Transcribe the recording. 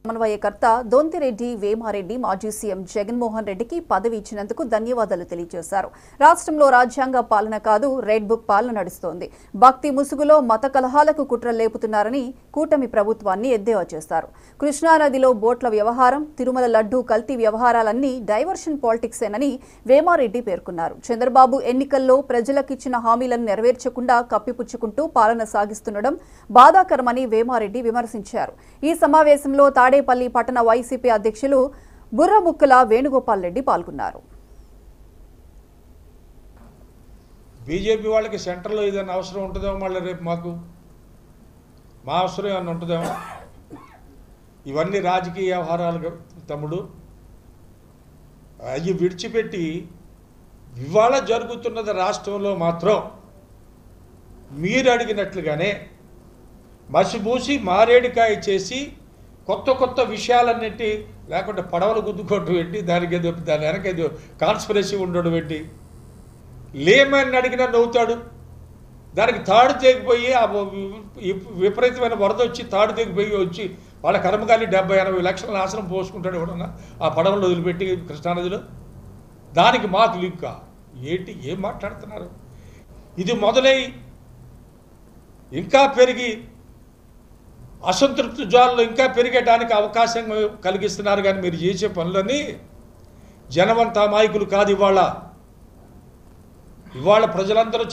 సమన్వయకర్త దొంతిరెడ్డి వేమారెడ్డి మాజీ సీఎం జగన్మోహన్ రెడ్డికి పదవి ఇచ్చినందుకు ధన్యవాదాలు తెలియజేశారు. రాష్ట్రంలో రాజ్యాంగ పాలన కాదు, రెడ్ బుక్ పాలన నడుస్తోంది. భక్తి ముసుగులో మత కలహాలకు కుట్రలు లేపుతున్నారని కూటమి ప్రభుత్వాన్ని ఎద్దేవా చేశారు. కృష్ణానదిలో బోట్ల వ్యవహారం, తిరుమల లడ్డూ కల్తీ వ్యవహారాలన్నీ డైవర్షన్ పాలిటిక్సేనని వేమారెడ్డి పేర్కొన్నారు. చంద్రబాబు ఎన్నికల్లో ప్రజలకిచ్చిన హామీలను నెరవేర్చకుండా కప్పిపుచ్చుకుంటూ పాలన సాగిస్తుండడం బాధాకరమని వేమారెడ్డి విమర్శించారు. ఈ సమావేశంలో తాడేపల్లి పట్టణ వైసీపీ అధ్యక్షులు బుర్రముక్కల వేణుగోపాల్ రెడ్డి పాల్గొన్నారు. బీజేపీ వాళ్ళకి సెంటర్లో ఏదైనా అవసరం ఉంటుందేమో, మళ్ళీ రేపు మా అవసరం ఏమైనా ఉంటుందేమో. ఇవన్నీ రాజకీయ వ్యవహారాలు తమ్ముడు. అవి విడిచిపెట్టి ఇవాళ జరుగుతున్నది రాష్ట్రంలో మాత్రం మీరు అడిగినట్లుగానే మసిబూసి మారేడికాయ చేసి కొత్త విషయాలన్నిటి లేకుంటే పడవలు గుద్దుకోవడం పెట్టి దాని వెనక ఏదో కాన్స్పిరసీ ఉండడం పెట్టి లేమని అడిగినా నవ్వుతాడు. దానికి తాడు తెగిపోయి విపరీతమైన వరద వచ్చి తాడు తెగిపోయి వచ్చి వాళ్ళ కర్మకాలి 70-80 లక్షల నాశనం పోసుకుంటాడు ఎవడన్నా ఆ పడవలు వదిలిపెట్టి కృష్ణానదిలో. దానికి మాకు లింక ఏంటి, ఏం మాట్లాడుతున్నారు? ఇది మొదలై ఇంకా పెరిగి అసంతృప్తి జ్వాలలో ఇంకా పెరిగడానికి అవకాశం కలిగిస్తున్నారు. కానీ మీరు చేసే పనులని జనమంతా అమాయకులు కాదు. ఇవాళ ప్రజలందరూ